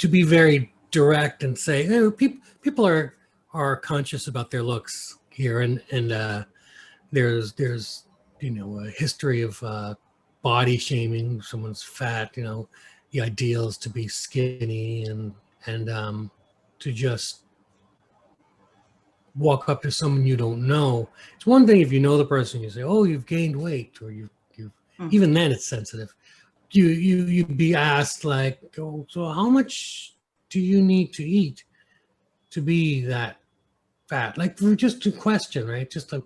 to be very direct and say, people are conscious about their looks here, and there's a history of body shaming. Someone's fat, the ideal is to be skinny and to just walk up to someone you don't know. It's one thing if you know the person, you say, "Oh, you've gained weight," or you even then it's sensitive. You'd be asked like, "Oh, so how much do you need to eat to be that fat?" Like just a question, right? Just a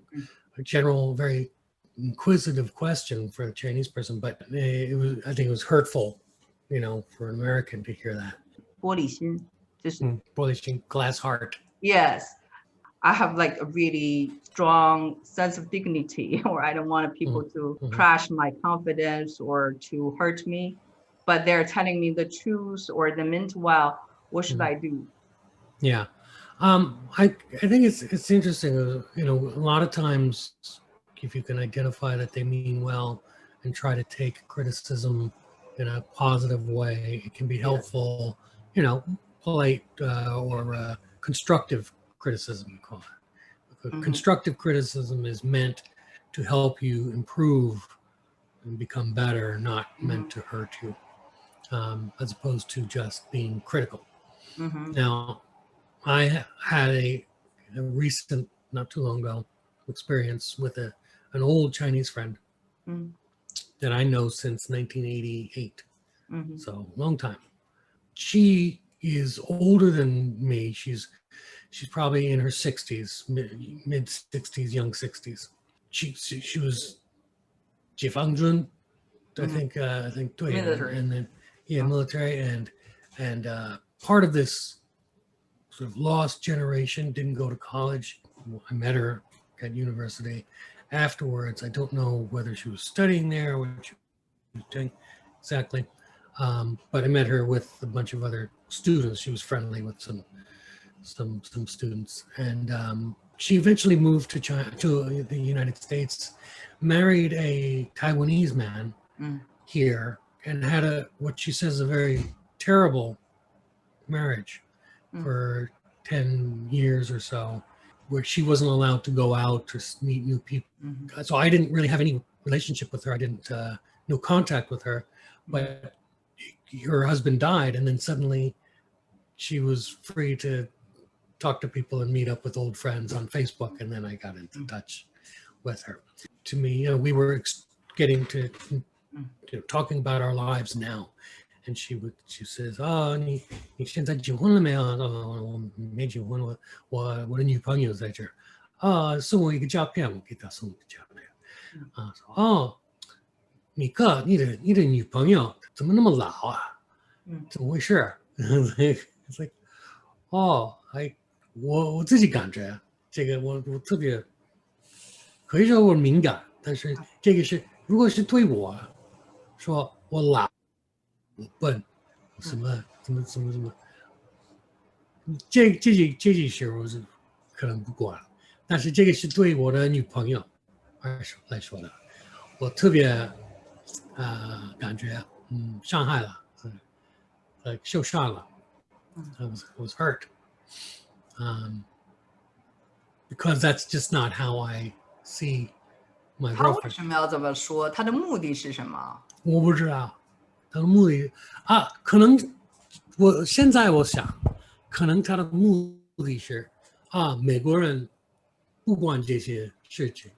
general, very inquisitive question for a Chinese person, but I think it was hurtful, for an American to hear that. 玻璃心，就是玻璃心, glass heart. Yes. I have like a really strong sense of dignity, or I don't want people to crash my confidence or to hurt me, but they're telling me the truth or they meant well. What should I do? Yeah. I think it's interesting, a lot of times if you can identify that they mean well and try to take criticism in a positive way, it can be helpful, polite or constructive criticism, call it. Constructive criticism is meant to help you improve and become better, not meant to hurt you, as opposed to just being critical. Now, I had a recent, not too long ago, experience with an old Chinese friend that I know since 1988, so long time. She is older than me. She's probably in her 60s, mid 60s, young 60s. She was 解放军, I think military. And then military, and part of this sort of lost generation didn't go to college. I met her at university afterwards. I don't know whether she was studying there or what she was doing exactly, but I met her with a bunch of other students. She was friendly with some students, and she eventually moved to the United States, married a Taiwanese man here, and had what she says a very terrible marriage for 10 years or so, where she wasn't allowed to go out to meet new people. So I didn't really have any relationship with her. I didn't no contact with her, but her husband died, and then suddenly she was free to talk to people and meet up with old friends on Facebook, and then I got into touch with her. To me, we were getting to talking about our lives now, and she says, "Oh, 你现在结婚了没有？我没结婚，我的女朋友在这儿，送我一个照片，我给她送一个照片，说哦，米克，你的女朋友怎么那么老啊？怎么回事？It's like， 我自己感觉这个我特别，可以说我敏感，但是这个是如果是对我说我老。我笨，什么怎么，这几事我是可能不管，但是这个是对我的女朋友来说的，我特别感觉伤害了，受伤了，I was hurt, because that's just not how I see my girlfriend. 他为什么要这么说？他的目的是什么？我不知道。他的目的可能现在我想，可能他的目的是美国人不管这些事情，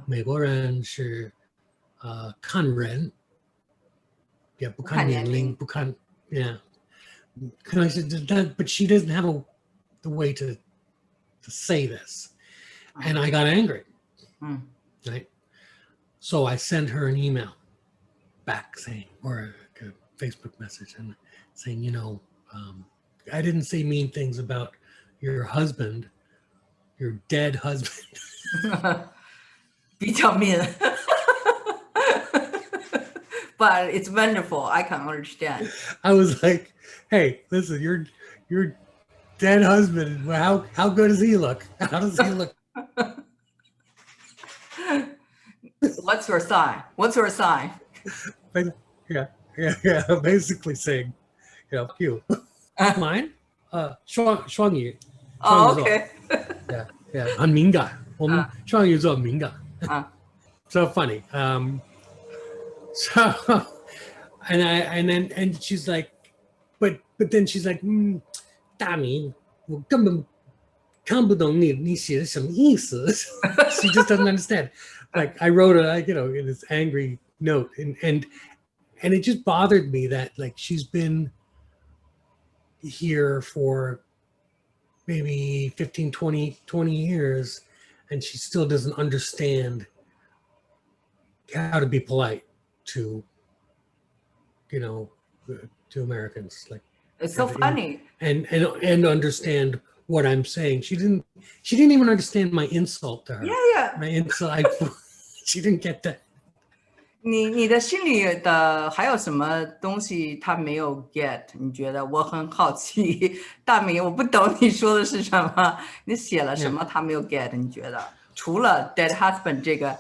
美国人是看人，也不看年龄，不看可能是but she doesn't have the way to say this, and I got angry, right? So I sent her an email back saying, or a Facebook message, and saying, I didn't say mean things about your husband, your dead husband. 比较mean. But it's wonderful. I can understand. I was like, hey, listen, your dead husband, how good does he look? How does he look? What's your sign? Yeah, basically saying, cute. Mine? 双鱼，哦双鱼座。，OK，Yeah, yeah, 很敏感，我们双鱼座很敏感。啊 So funny. So and then she's like, but then she's like, 大米，我根本看不懂你写的什么意思. She just doesn't understand. Like I wrote in this angry note, and it just bothered me that like she's been here for maybe 15, 20 years, and she still doesn't understand how to be polite to, you know, to Americans, like, It's so funny. and understand what I'm saying. She didn't even understand my insult to her. Yeah. My insult, she didn't get that. 你的心里的还有什么东西他没有 get？你觉得我很好奇，大明，我不懂你说的是什么，你写了什么他没有 get？你觉得除了 dead husband 这个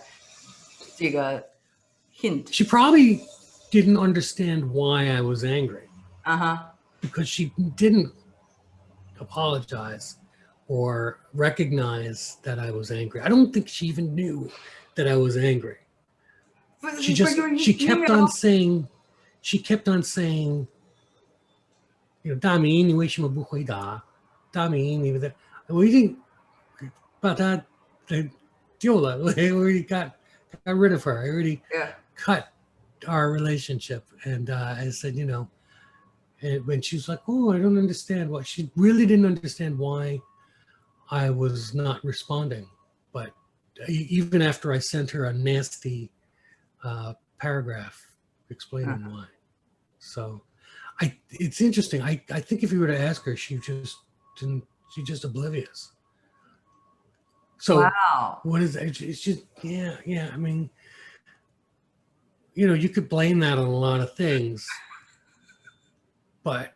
hint？ She probably didn't understand why I was angry. Uh-huh. Because she didn't apologize or recognize that I was angry. I don't think she even knew that I was angry. She kept on saying, you know, 大明，你为什么不回答？大明，你不在，我已经把她丢了。I already got rid of her. I already cut our relationship. And I said, you know, and when she was like, oh, I don't understand why. She really didn't understand why I was not responding. But even after I sent her a nasty paragraph explaining why. So it's interesting. I think if you were to ask her, she's just oblivious. So wow. What is that? It's just, yeah. I mean, you know, you could blame that on a lot of things, but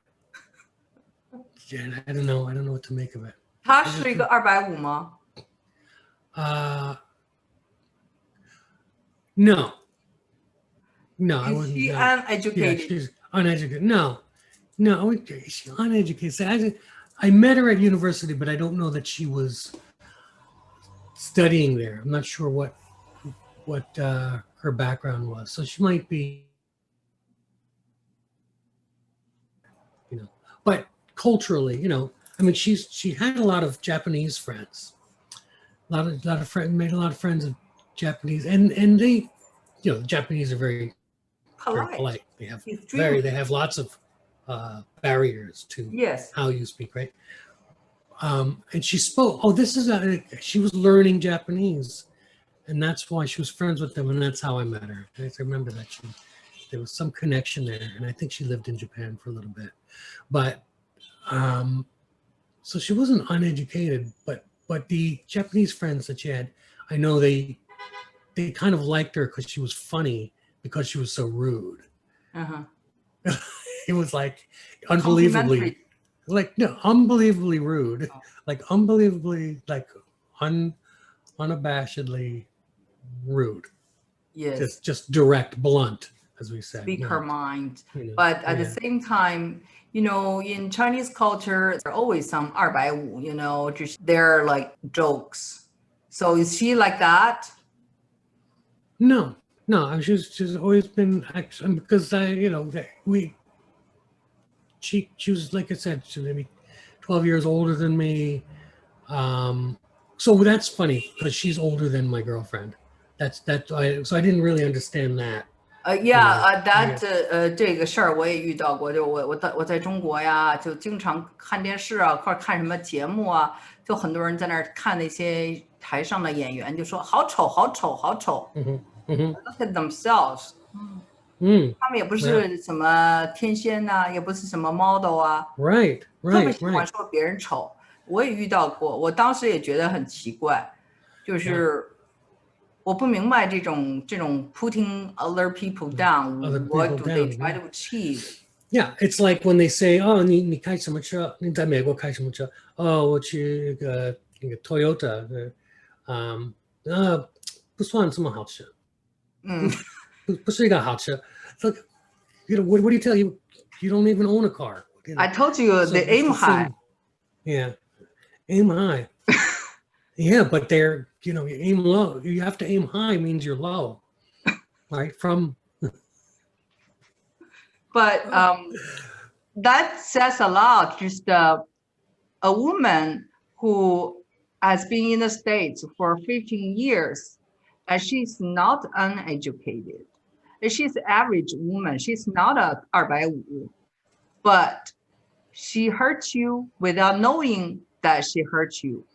yeah, I don't know what to make of it. 他是一个250吗？ No, I Is wasn't. she Yeah, uneducated? she's uneducated. No, she's uneducated. I met her at university, but I don't know that she was studying there. I'm not sure what her background was. So she might be, you know, but culturally, you know, I mean, she had a lot of Japanese friends, a lot of friends, made a lot of friends of Japanese, and they, you know, the Japanese are very polite. They have lots of barriers to how you speak, right? And she spoke. Oh, she was learning Japanese, and that's why she was friends with them, and that's how I met her. I remember that there was some connection there, and I think she lived in Japan for a little bit, but so she wasn't uneducated, but the Japanese friends that she had, I know they kind of liked her because she was funny, because she was so rude. It was like unbelievably rude, like unbelievably, like unabashedly rude. Yes. Just direct, blunt, as we said. Speak her mind. You know, but at the same time, you know, in Chinese culture, there are always some 250, you know, just they're like jokes. So is she like that? No, she's always been, because she was, like I said, she was maybe 12 years older than me. So that's funny because she's older than my girlfriend. So I didn't really understand that. That 这个事儿我也遇到过，就我在中国呀，就经常看电视啊，或者看什么节目啊，就很多人在那儿看那些台上的演员，就说好丑，好丑，好丑。Look at themselves. 他们也不是什么天仙呐，也不是什么 model 啊。Right. 特别喜欢说别人丑，我也遇到过，我当时也觉得很奇怪，就是我不明白这种 putting other people down. What do they try to achieve? Yeah, it's like when they say, "Oh, 你开什么车？你在美国开什么车？哦，我去那个 Toyota，不算这么好车。不是一个好车。It's like, you know, what do you tell you? You don't even own a car. I told you So they it's aim the high. same. Yeah, aim high. Yeah, but they're, you aim low. You have to aim high means you're low, right? But that says a lot. Just a woman who has been in the States for 15 years, and she's not uneducated. And she's an average woman. She's not a 250, but she hurt you without knowing that she hurt you.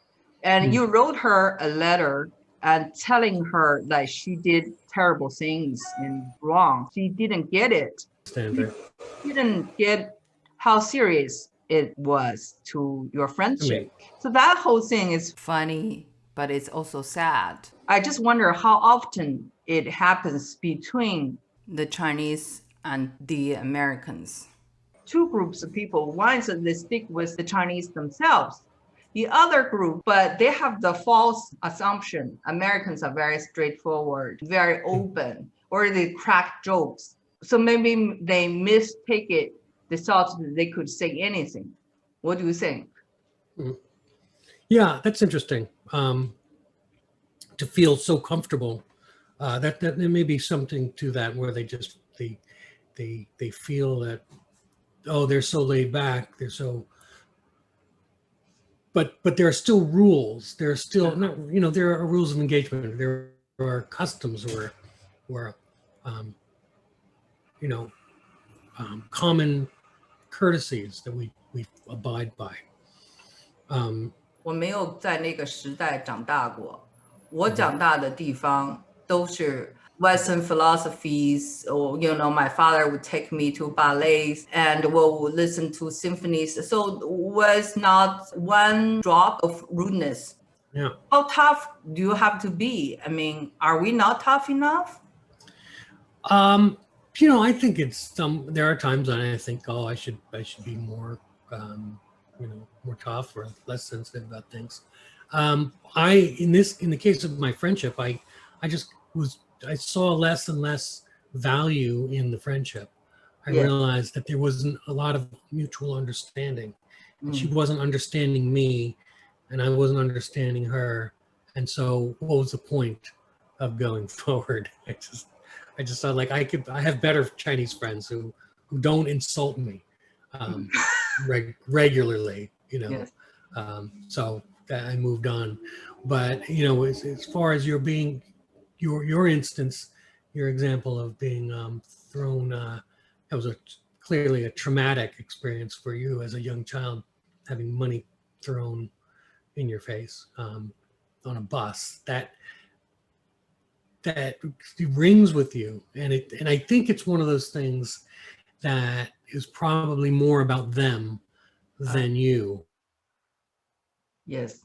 And you wrote her a letter and telling her that she did terrible things and wrong. She didn't get it. She Standard. didn't get how serious it was to your I friendship. mean, So that whole thing is funny, but it's also sad. I just wonder how often it happens between the Chinese and the Americans. Two groups of people. One is that they stick with the Chinese themselves. The other group, but they have the false assumption Americans are very straightforward, very open, or they crack jokes. So maybe they mistake it. They thought that they could say anything. What do you think? yeah, that's interesting. To feel so comfortable, that there may be something to that where they feel that, oh, they're so laid back, they're so, but there are still rules. There are still not, there are rules of engagement. There are customs or common courtesies that we abide by. 我没有在那个时代长大过，我长大的地方都是 Western philosophies, or my father would take me to ballets and we'll listen to symphonies. So was not one drop of rudeness. Yeah. How tough do you have to be? I mean, are we not tough enough? I think there are times when I think, oh, I should be more, more tough or less sensitive about things. In the case of my friendship, I saw less and less value in the friendship. I realized that there wasn't a lot of mutual understanding. She wasn't understanding me and I wasn't understanding her. And so what was the point of going forward? I just thought like I have better Chinese friends who don't insult me regularly, Yes. So that I moved on. But as far as your instance, your example of being thrown, that was clearly a traumatic experience for you as a young child, having money thrown in your face on a bus. That rings with you, and I think it's one of those things that is probably more about them than you. Yes.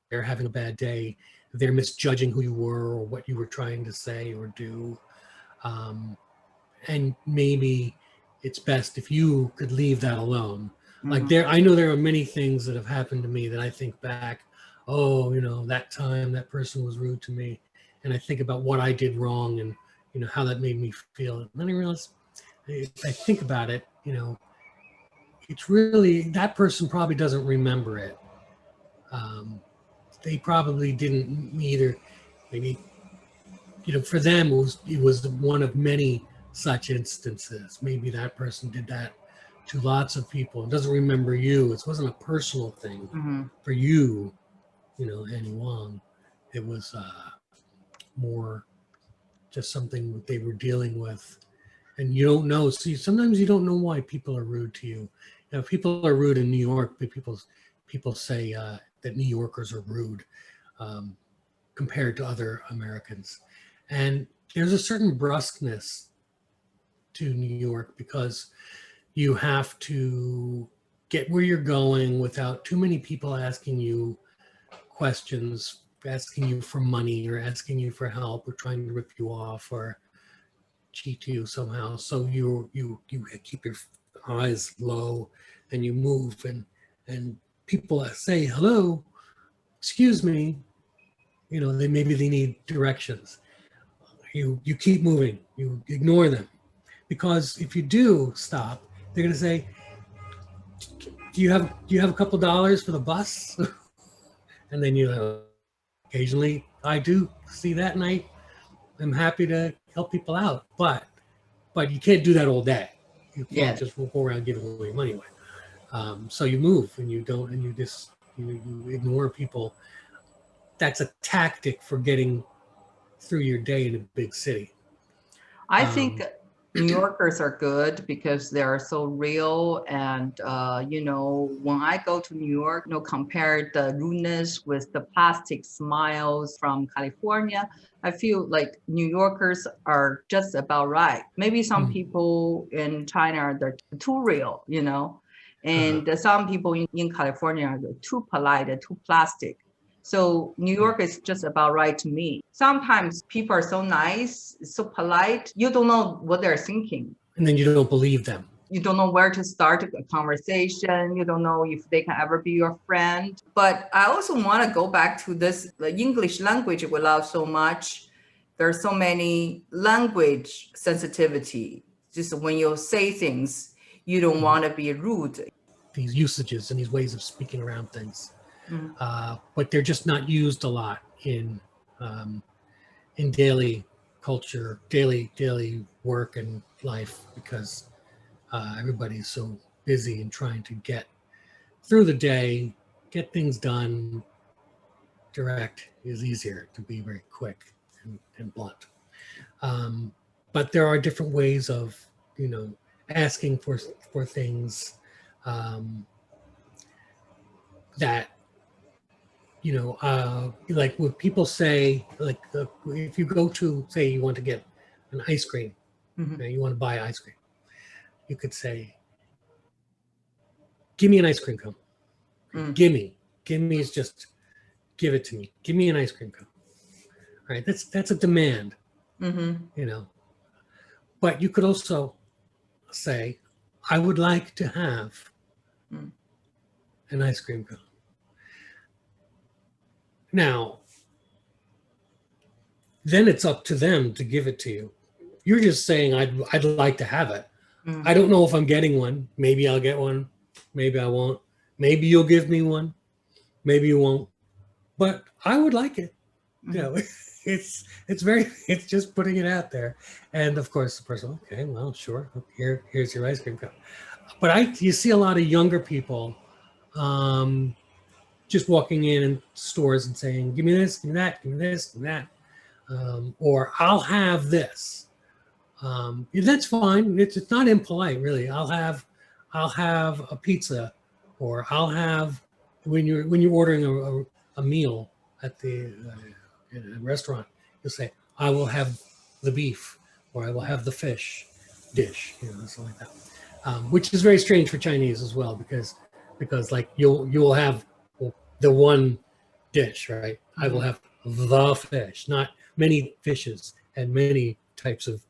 They're having a bad day. They're misjudging who you were or what you were trying to say or do, and maybe it's best if you could leave that alone. Like I know there are many things that have happened to me that I think back, oh, that time that person was rude to me. And I think about what I did wrong and, how that made me feel. And then I realize, if I think about it, it's really, that person probably doesn't remember it. They probably didn't either. Maybe, for them, it was one of many such instances. Maybe that person did that to lots of people and doesn't remember you. It wasn't a personal thing for you, Annie Wang. It was more just something they were dealing with, and you don't know. See, sometimes you don't know why people are rude to you. People are rude in New York, but people say that New Yorkers are rude compared to other Americans, and there's a certain brusqueness to New York because you have to get where you're going without too many people asking you questions, asking you for money or asking you for help or trying to rip you off or cheat you somehow. So you keep your eyes low and you move and people say hello, excuse me, they need directions. You keep moving, you ignore them, because if you do stop, they're going to say, do you have a couple dollars for the bus? And then occasionally I do see that, and I'm happy to help people out, but you can't do that all day. You can't Yes. just go around giving away money away. So you move, and you just you ignore people. That's a tactic for getting through your day in a big city. I think New Yorkers are good because they're so real. And, when I go to New York, compare the rudeness with the plastic smiles from California, I feel like New Yorkers are just about right. Maybe some people in China, they're too real, and some people in California are too polite and too plastic. So New York is just about right to me. Sometimes people are so nice, so polite, you don't know what they're thinking. And then you don't believe them. You don't know where to start a conversation. You don't know if they can ever be your friend. But I also want to go back to the English language we love so much. There's so many language sensitivity. Just when you say things, you don't want to be rude. These usages and these ways of speaking around things. But they're just not used a lot in daily culture, daily work and life, because everybody's so busy and trying to get through the day, get things done. Direct is easier, to be very quick and blunt. But there are different ways of asking for things that like when people say, like, if you go to, say, you want to get an ice cream, you want to buy ice cream, you could say, give me an ice cream cone. Give me is just give it to me. Give me an ice cream cone. All right, that's a demand, but you could also say, I would like to have an ice cream cone. Now, then it's up to them to give it to you. You're just saying, I'd like to have it. I don't know if I'm getting one. Maybe I'll get one. Maybe I won't. Maybe you'll give me one. Maybe you won't. But I would like it. It's just putting it out there. And of course the person, okay, well, sure. Here's your ice cream cup. But you see a lot of younger people just walking in stores and saying, give me this, give me that, give me this, give me that. Or I'll have this. That's fine. It's not impolite, really. I'll have a pizza, or I'll have, when you're ordering a meal at the in a restaurant, you'll say, I will have the beef, or I will have the fish dish, something like that. Which is very strange for Chinese as well, because like you'll have the one dish, right? I will have the fish, not many fishes and many types of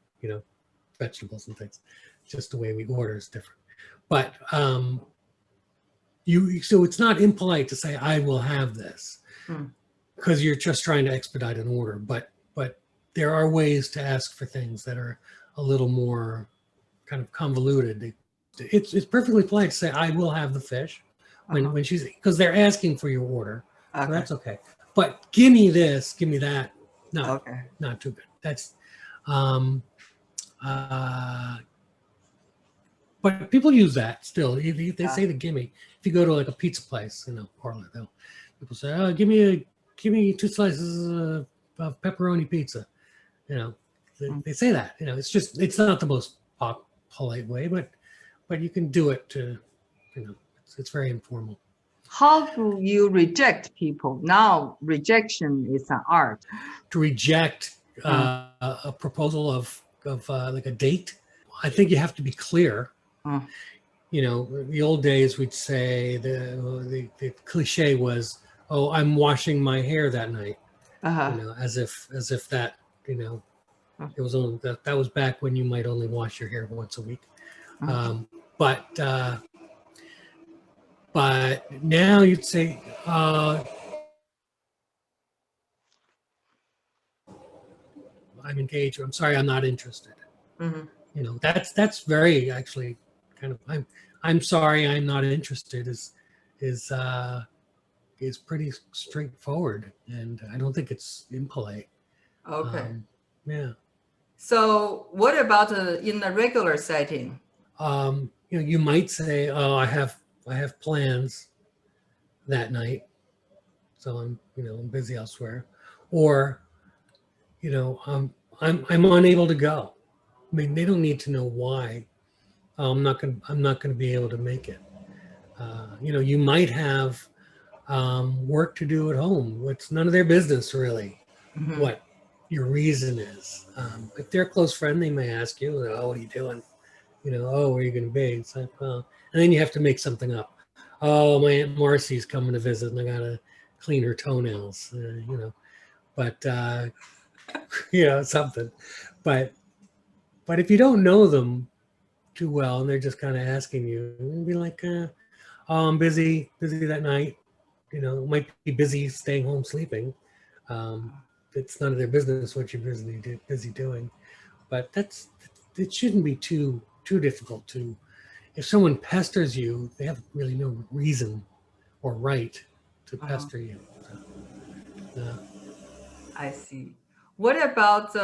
vegetables and things. Just the way we order is different. But so it's not impolite to say, I will have this, because you're just trying to expedite an order. But there are ways to ask for things that are a little more kind of convoluted. It's perfectly polite to say, I will have the fish, when she's, because they're asking for your order. So that's okay. But give me this, give me that. No, not too good. That's but people use that still. They say the gimme. If you go to like a pizza place, parlor, people say, "Oh, give me 2 slices of pepperoni pizza." They say that. It's not the most polite way, but you can do it to, it's very informal. How do you reject people? Now, rejection is an art. To reject a proposal of like a date, I think you have to be clear. The old days we'd say the cliche was, "Oh, I'm washing my hair that night," as if that it was only that was back when you might only wash your hair once a week. But now you'd say, I'm engaged, or I'm sorry, I'm not interested. That's very, actually, kind of, I'm sorry, I'm not interested is pretty straightforward, and I don't think it's impolite. Okay. Yeah. So what about in the regular setting? You might say, "Oh, I have plans that night, so I'm busy elsewhere," or I'm unable to go. I mean, they don't need to know why. I'm not gonna be able to make it. You might have work to do at home. It's none of their business really Mhm. what your reason is. If they're a close friend, they may ask you, "Oh, what are you doing? Oh, where are you going to be?" It's like, well, and then you have to make something up. Oh, my Aunt Marcy's coming to visit, and I gotta clean her toenails. But something. But if you don't know them too well, and they're just kind of asking you, you'll be like, "Oh, I'm busy that night." Might be busy staying home sleeping. Um, it's none of their business what you're busy doing. But it shouldn't be too difficult to. If someone pesters you, they have really no reason or right to Uh-huh. pester you. So, I see. What about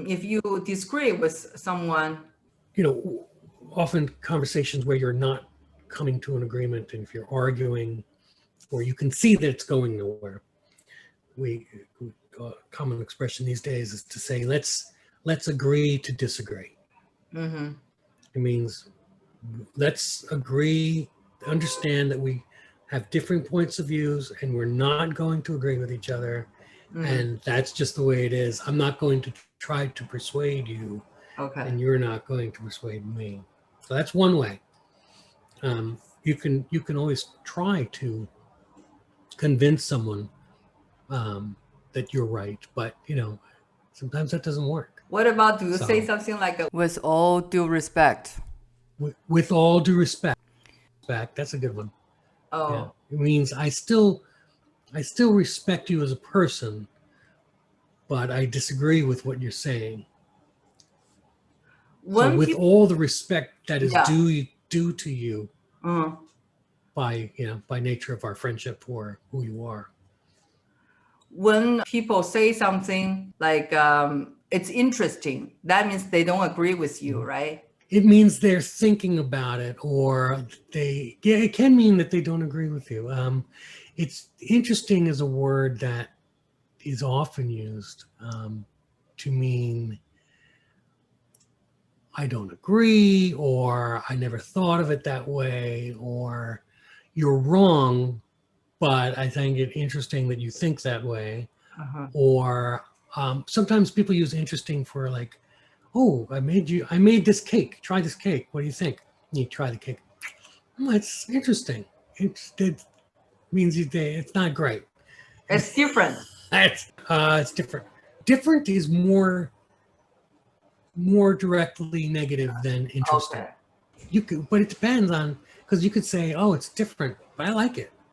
if you disagree with someone? you know, often conversations where you're not coming to an agreement, and if you're arguing, or you can see that it's going nowhere, we common expression these days is to say, let's agree to disagree. Mm-hmm. It means let's agree, understand that we have different points of views and we're not going to agree with each other. Mm-hmm. And that's just the way it is. I'm not going to try to persuade you, Okay. and you're not going to persuade me. So that's one way. You can always try to convince someone that you're right, but sometimes that doesn't work. What about do you say So something like with all due respect? with all due respect, that's a good one. Yeah, Oh, it means I still respect you as a person, but I disagree with what you're saying. So when with people, all the respect that is yeah. due to you Mm. by nature of our friendship for who you are. When people say something like it's interesting, that means they don't agree with you, right? It means they're thinking about it, or it can mean that they don't agree with you. It's interesting as a word that is often used to mean I don't agree, or I never thought of it that way, or you're wrong, but I find it interesting that you think that way. Uh-huh. Or sometimes people use interesting for like, "Oh, I made this cake. Try this cake. What do you think?" And you try the cake. "Oh, it's interesting. It means it's not great." It's different. It's different. Different is more directly negative than interesting. Okay. But it depends on, because you could say, "Oh, it's different, but I like it."